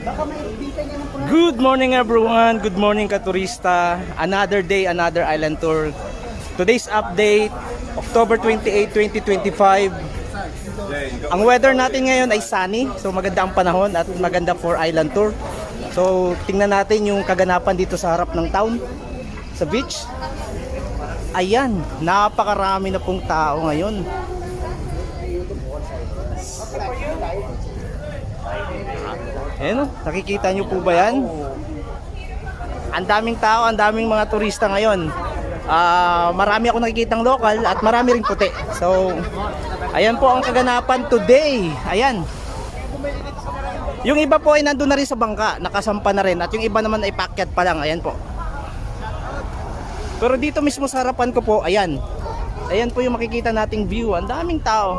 Good morning everyone, good morning katurista. Another day, another island tour. Today's update, October 28, 2025. Ang weather natin ngayon ay sunny, so maganda ang panahon at maganda for island tour. So tingnan natin yung kaganapan dito sa harap ng town, sa beach. Ayan, napakarami na pong tao ngayon. Ayan, nakikita nyo po ba yan? Ang daming tao, ang daming mga turista ngayon. Marami ako nakikitang local at marami ring puti. So, ayan po ang kaganapan today. Ayan. Yung iba po ay nandun na rin sa bangka, nakasampa na rin. At yung iba naman ay paakyat pa lang. Ayan po. Pero dito mismo sa harapan ko po, ayan. Ayan po yung makikita nating view. Ang daming tao.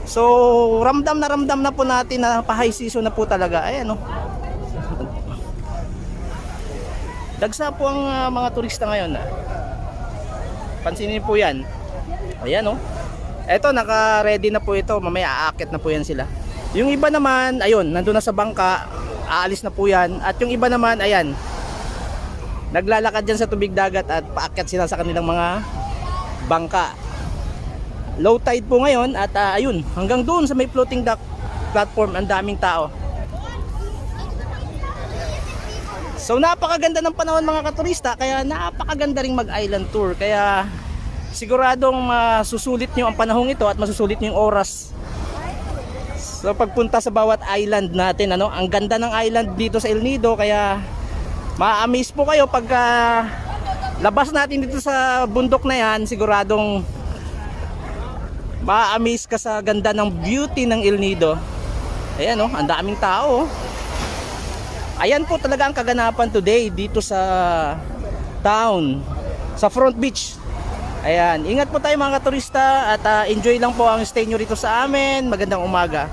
So, ramdam na po natin na pa-high season na po talaga. Ayan, oh. Dagsa po ang mga turista ngayon. Pansinin po yan. Ayan, oh. Eto, naka-ready na po ito. Mamaya aakit na po yan sila. Yung iba naman, ayun, nandun na sa bangka. Aalis na po yan. At yung iba naman, ayan, naglalakad dyan sa tubig dagat at paakyat sila sa kanilang mga bangka. Low tide po ngayon at ayun, hanggang doon sa may floating dock platform ang daming tao. So napakaganda ng panahon mga katurista, kaya napakaganda ring mag-island tour. Kaya siguradong masusulit nyo ang panahong ito at masusulit nyo yung oras. So pagpunta sa bawat island natin, ano, ang ganda ng island dito sa El Nido, kaya ma-amaze po kayo pagka labas natin dito sa bundok na yan. Siguradong ma-amaze ka sa ganda ng beauty ng El Nido. Ayan, oh, ang daming tao, oh. Ayan po talaga ang kaganapan today dito sa town, sa Front Beach. Ayan, ingat po tayo mga turista at enjoy lang po ang stay nyo rito sa amin. Magandang umaga.